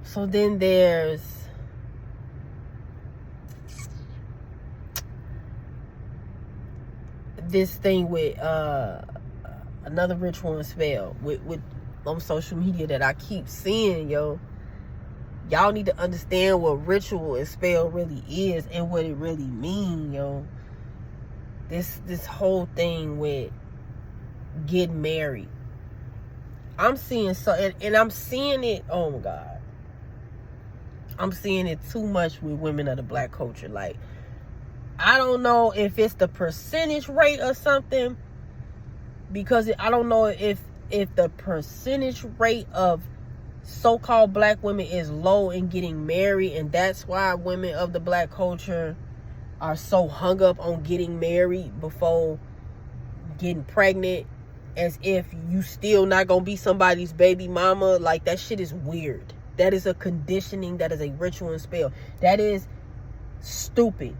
So then there's this thing with another ritual and spell with on social media that I keep seeing, yo. Y'all need to understand what ritual and spell really is and what it really mean, yo. This whole thing with getting married. I'm seeing and I'm seeing it, oh my God. I'm seeing it too much with women of the black culture. Like, I don't know if it's the percentage rate or something, because I don't know if the percentage rate of so-called black women is low in getting married, and that's why women of the black culture are so hung up on getting married before getting pregnant, as if you still not gonna be somebody's baby mama. Like, that shit is weird. That is a conditioning. That is a ritual and spell. That is stupid.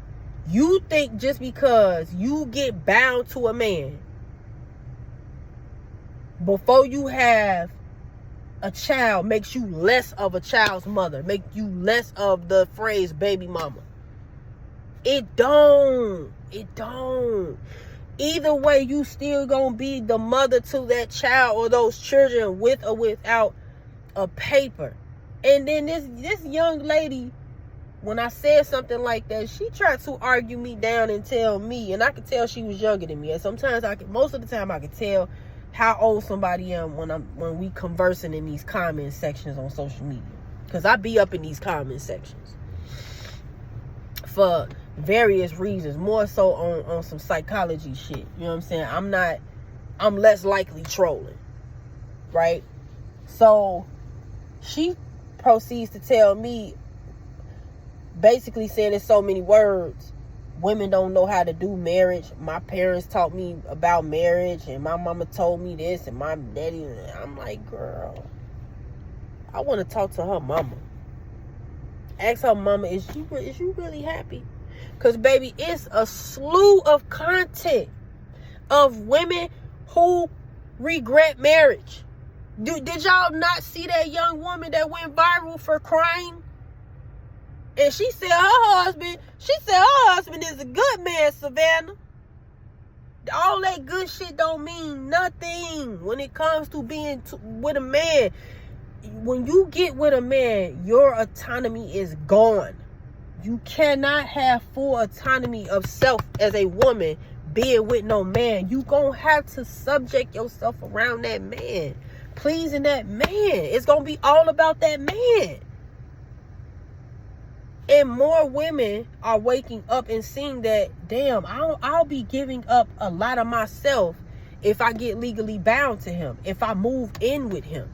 You think just because you get bound to a man before you have a child makes you less of a child's mother, make you less of the phrase baby mama. It don't. Either way, you still gonna be the mother to that child or those children, with or without a paper. And then this young lady, when I said something like that, she tried to argue me down and tell me, and I could tell she was younger than me. And sometimes most of the time I could tell how old somebody am when we conversing in these comment sections on social media, because I be up in these comment sections for various reasons, more so on some psychology shit. You know what I'm saying? I'm less likely trolling, right? So she proceeds to tell me, basically saying in so many words, women don't know how to do marriage. My parents taught me about marriage, and my mama told me this, and my daddy. I'm like, girl, I want to talk to her mama. Ask her mama, is you really happy? Because, baby, it's a slew of content of women who regret marriage. Did y'all not see that young woman that went viral for crying? And she said her husband is a good man, Savannah. All that good shit don't mean nothing when it comes to being with a man. When you get with a man, your autonomy is gone. You cannot have full autonomy of self as a woman being with no man. You gonna have to subject yourself around that man, pleasing that man. It's gonna be all about that man. And more women are waking up and seeing that, damn, I'll be giving up a lot of myself if I get legally bound to him, if I move in with him.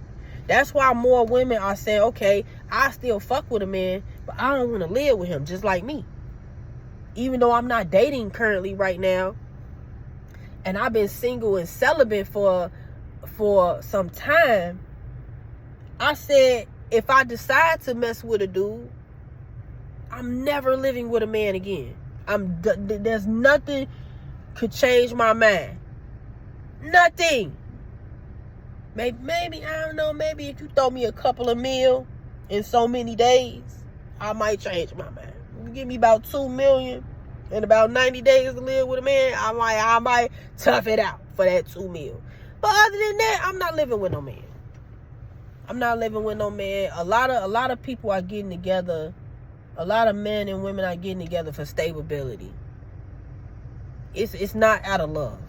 That's why more women are saying, okay, I still fuck with a man, but I don't want to live with him, just like me. Even though I'm not dating currently right now, and I've been single and celibate for some time, I said, if I decide to mess with a dude, I'm never living with a man again. There's nothing could change my mind. Nothing. Maybe, I don't know, maybe if you throw me a couple of mil in so many days, I might change my mind. You give me about 2 million in about 90 days to live with a man, I might tough it out for that 2 mil. But other than that, I'm not living with no man. I'm not living with no man. A lot of people are getting together. A lot of men and women are getting together for stability. It's not out of love.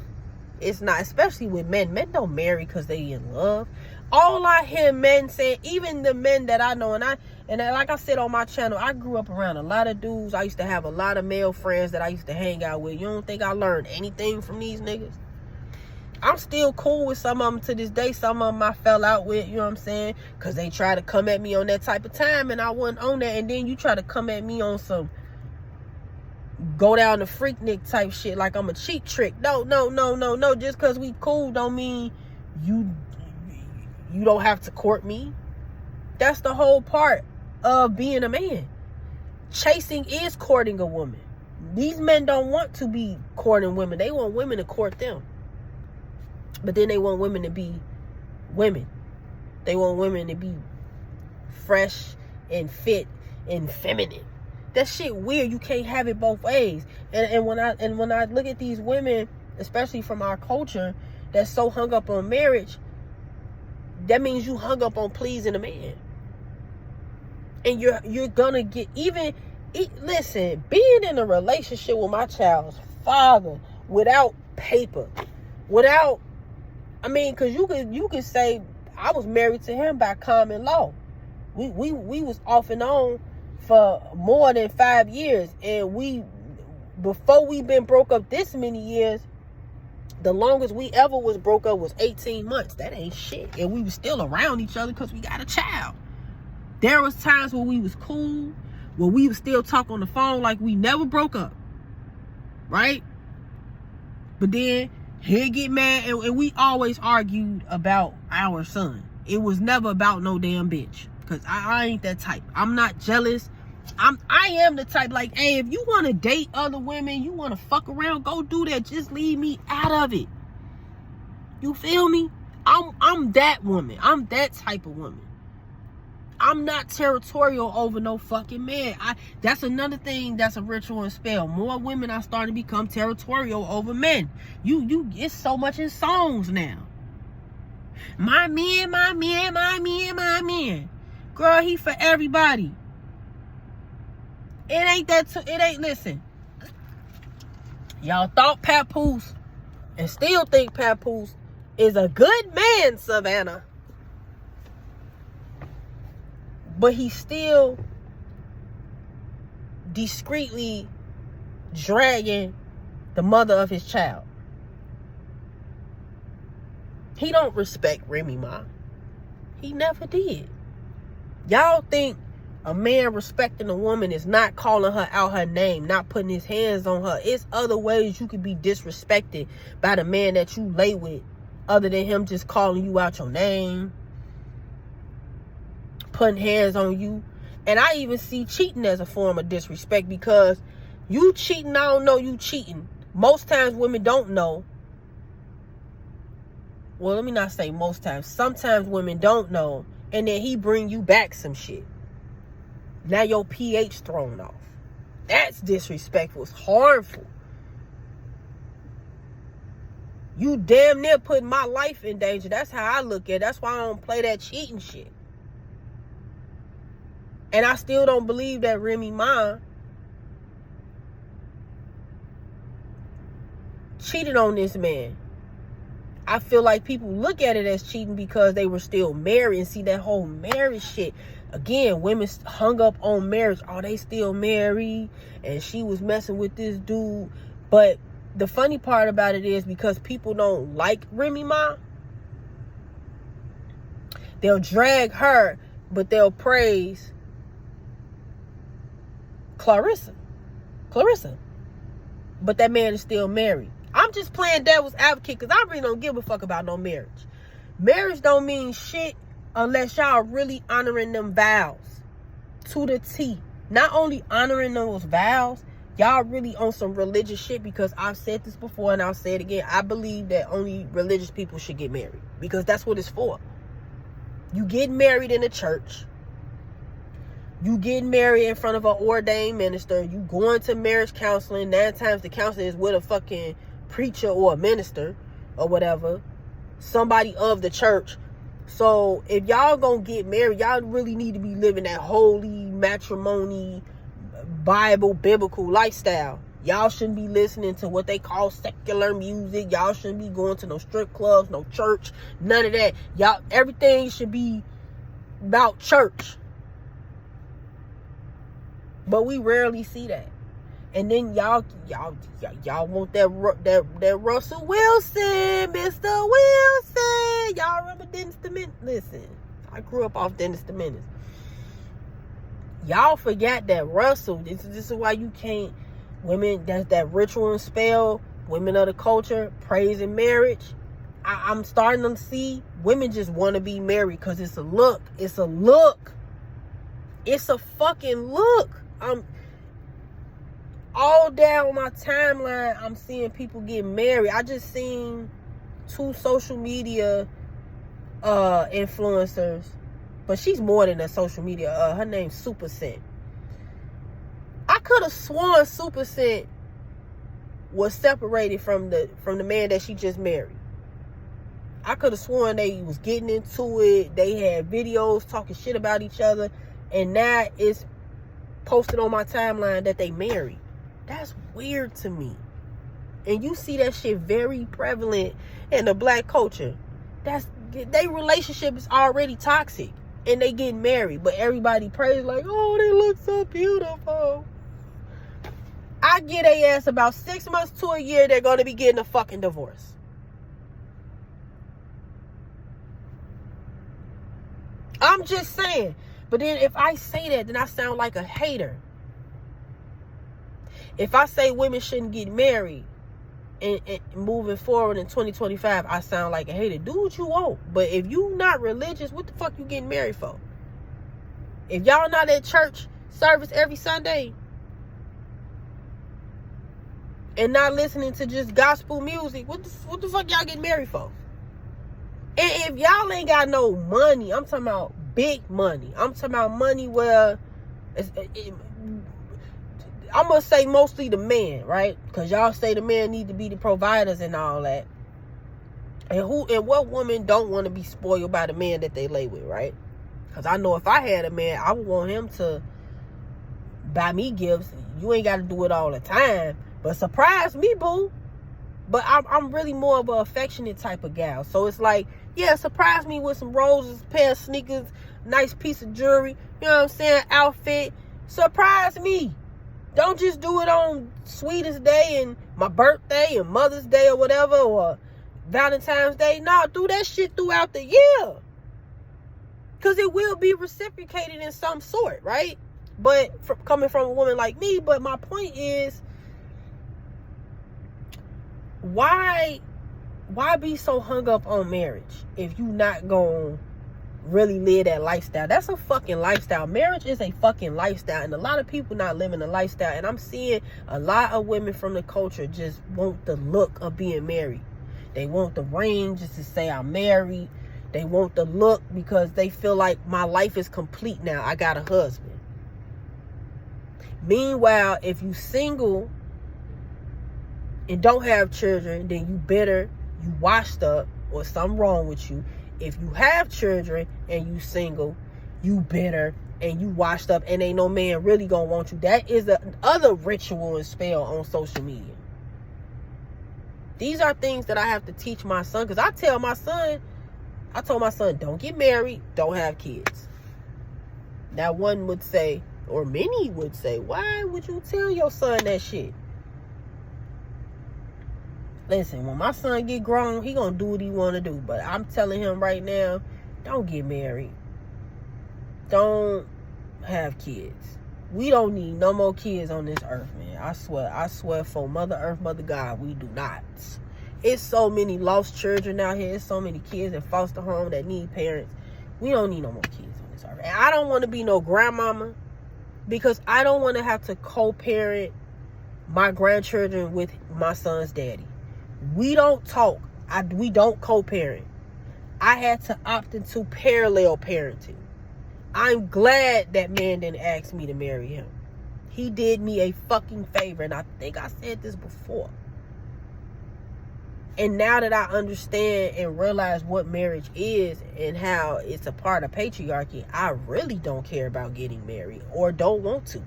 It's not, especially with men. Men don't marry because they in love. All I hear men saying, even the men that I know, and like I said on my channel, I grew up around a lot of dudes. I used to have a lot of male friends that I used to hang out with. You don't think I learned anything from these niggas? I'm still cool with some of them to this day. Some of them I fell out with, you know what I'm saying? Because they try to come at me on that type of time, and I wasn't on that. And then you try to come at me on some go down the Freaknik type shit like I'm a cheap trick. No. Just because we cool don't mean you don't have to court me. That's the whole part of being a man. Chasing is courting a woman. These men don't want to be courting women. They want women to court them. But then they want women to be women. They want women to be fresh and fit and feminine. That shit weird. You can't have it both ways. And when I look at these women, especially from our culture, that's so hung up on marriage, that means you hung up on pleasing a man. And you're gonna get listen, being in a relationship with my child's father without paper, without, because you could say I was married to him by common law. We was off and on for more than 5 years, and before we been broke up this many years, the longest we ever was broke up was 18 months. That ain't shit. And we was still around each other because we got a child. There was times where we was cool, where we would still talk on the phone like we never broke up. Right? But then he'd get mad, and we always argued about our son. It was never about no damn bitch. Because I ain't that type. I'm not jealous. I am the type, like, hey, if you want to date other women, you want to fuck around, go do that. Just leave me out of it. You feel me? I'm that woman. I'm that type of woman. I'm not territorial over no fucking man. That's another thing that's a ritual and spell. More women are starting to become territorial over men. It's so much in songs now. My man, my man, my man, my man. Girl, he for everybody. Listen. Y'all thought Papoose and still think Papoose is a good man, Savannah. But he's still discreetly dragging the mother of his child. He don't respect Remy Ma. He never did. Y'all think a man respecting a woman is not calling her out her name, not putting his hands on her. It's other ways you could be disrespected by the man that you lay with, other than him just calling you out your name, putting hands on you. And I even see cheating as a form of disrespect, because you cheating, I don't know you cheating. Most times women don't know. Well, let me not say most times. Sometimes women don't know, and then he bring you back some shit. Now your pH thrown off. That's disrespectful. It's harmful. You damn near putting my life in danger. That's how I look at it. That's why I don't play that cheating shit. And I still don't believe that Remy Ma cheated on this man. I feel like people look at it as cheating because they were still married, and see that whole marriage shit. Again, women hung up on marriage. Oh, they still married, and she was messing with this dude. But the funny part about it is, because people don't like Remy Ma, they'll drag her, but they'll praise Clarissa. But that man is still married. I'm just playing devil's advocate, because I really don't give a fuck about no marriage. Marriage don't mean shit unless y'all really honoring them vows to the T. Not only honoring those vows, y'all really on some religious shit, because I've said this before and I'll say it again. I believe that only religious people should get married, because that's what it's for. You get married in a church. You getting married in front of an ordained minister. You going to marriage counseling. 9 times the counselor is with a fucking preacher or a minister or whatever. Somebody of the church. So if y'all gonna get married, y'all really need to be living that holy matrimony, biblical lifestyle. Y'all shouldn't be listening to what they call secular music. Y'all shouldn't be going to no strip clubs, no church, none of that. Y'all, everything should be about church. But we rarely see that. And then y'all want that Russell Wilson, Mr. Wilson. Y'all remember Dennis the Menace? Listen, I grew up off Dennis the Menace. Y'all forgot that Russell. This is why you can't. Women, that's that ritual and spell. Women of the culture, praising marriage. I'm starting to see women just want to be married because it's a look. It's a look. It's a fucking look. All down my timeline, I'm seeing people get married. I just seen 2 social media influencers But she's more than a social media. Her name's Super Scent. I could have sworn Super Scent was separated from the man that she just married. I could have sworn they was getting into it. They had videos talking shit about each other. And now it's posted on my timeline that they married. That's weird to me. And you see that shit very prevalent in the black culture. Their relationship is already toxic. And they getting married. But everybody prays like, oh, they look so beautiful. I get their ass about 6 months to a year, they're going to be getting a fucking divorce. I'm just saying. But then if I say that, then I sound like a hater. If I say women shouldn't get married and moving forward in 2025, I sound like a hater. Do what you want. But if you not religious, what the fuck you getting married for? If y'all not at church service every Sunday and not listening to just gospel music, what the fuck y'all getting married for? And if y'all ain't got no money, I'm talking about big money. I'm talking about money where I'm going to say mostly the man, right? Because y'all say the man need to be the providers and all that. And what woman don't want to be spoiled by the man that they lay with, right? Because I know if I had a man, I would want him to buy me gifts. You ain't got to do it all the time. But surprise me, boo. But I'm really more of an affectionate type of gal. So it's like, yeah, surprise me with some roses, pair of sneakers, nice piece of jewelry, you know what I'm saying, outfit. Surprise me. Don't just do it on Sweetest Day and my birthday and Mother's Day or whatever, or Valentine's Day. No, do that shit throughout the year. Because it will be reciprocated in some sort, right? But coming from a woman like me, but my point is, why be so hung up on marriage if you not gonna really live that lifestyle? That's a fucking lifestyle. Marriage is a fucking lifestyle, and a lot of people not living a lifestyle. And I'm seeing a lot of women from the culture just want the look of being married. They want the ring just to say I'm married. They want the look because they feel like my life is complete now. I got a husband. Meanwhile, if you single and don't have children, then you bitter, you washed up, or something wrong with you. If you have children and you single, you bitter and you washed up, and ain't no man really gonna want you. That is the other ritual and spell on social media. These are things that I have to teach my son, because I told my son, don't get married, don't have kids. Now one would say, or many would say, why would you tell your son that shit? Listen, when my son get grown, he gonna do what he wanna do. But I'm telling him right now, don't get married. Don't have kids. We don't need no more kids on this earth, man. I swear for Mother Earth, Mother God, we do not. It's so many lost children out here. It's so many kids in foster home that need parents. We don't need no more kids on this earth. And I don't want to be no grandmama, because I don't want to have to co-parent my grandchildren with my son's daddy. We don't talk. We don't co-parent. I had to opt into parallel parenting. I'm glad that man didn't ask me to marry him. He did me a fucking favor, and I think I said this before. And now that I understand and realize what marriage is and how it's a part of patriarchy, I really don't care about getting married, or don't want to.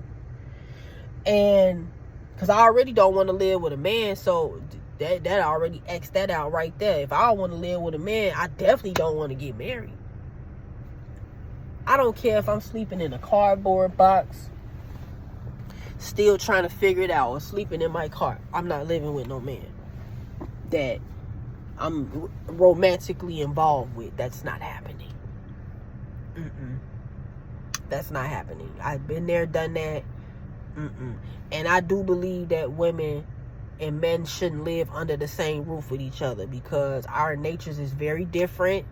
And because I already don't want to live with a man, so that already X that out right there. If I want to live with a man, I definitely don't want to get married. I don't care if I'm sleeping in a cardboard box, still trying to figure it out, or sleeping in my car. I'm not living with no man that I'm romantically involved with. That's not happening. That's not happening. I've been there, done that. And I do believe that women and men shouldn't live under the same roof with each other, because our natures is very different.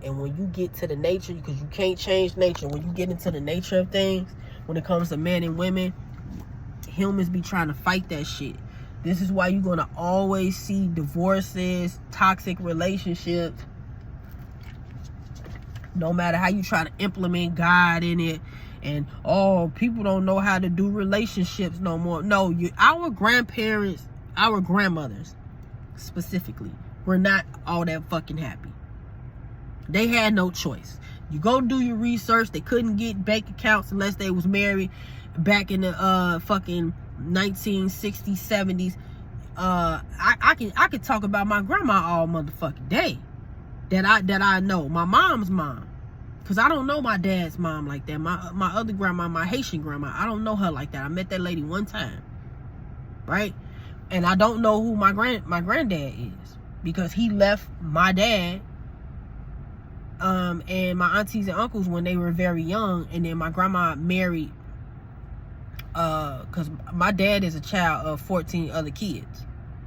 And when you get to the nature, because you can't change nature, when you get into the nature of things, when it comes to men and women, humans be trying to fight that shit. This is why you're going to always see divorces, toxic relationships. No matter how you try to implement God in it, and people don't know how to do relationships no more. No, our grandparents, our grandmothers specifically, were not all that fucking happy. They had no choice. You go do your research. They couldn't get bank accounts unless they was married back in the fucking 1960s, 70s. I could talk about my grandma all motherfucking day. That I know. My mom's mom. Because I don't know my dad's mom like that. My other grandma, my Haitian grandma, I don't know her like that. I met that lady one time. Right? And I don't know who my granddad is. Because he left my dad and my aunties and uncles when they were very young. And then my grandma married, because my dad is a child of 14 other kids.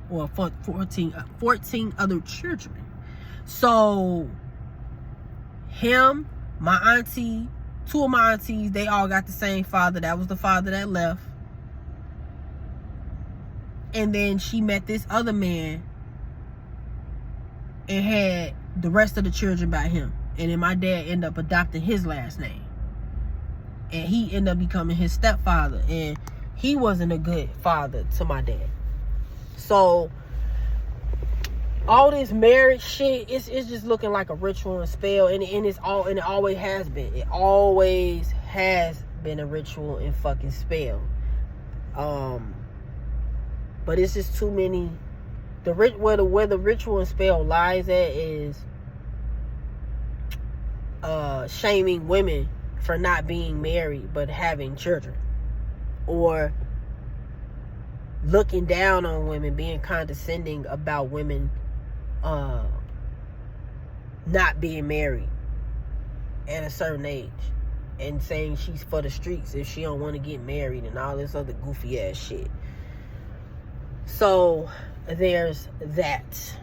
Or 14 other children. So him, my auntie, two of my aunties, they all got the same father. That was the father that left. And then she met this other man and had the rest of the children by him. And then my dad ended up adopting his last name. And he ended up becoming his stepfather. And he wasn't a good father to my dad. So all this marriage shit, it's just looking like a ritual and spell, and it always has been. It always has been a ritual and fucking spell. But it's just too many. Where the ritual and spell lies at is shaming women for not being married but having children, or looking down on women, being condescending about women not being married at a certain age, and saying she's for the streets if she don't want to get married, and all this other goofy ass shit. So there's that.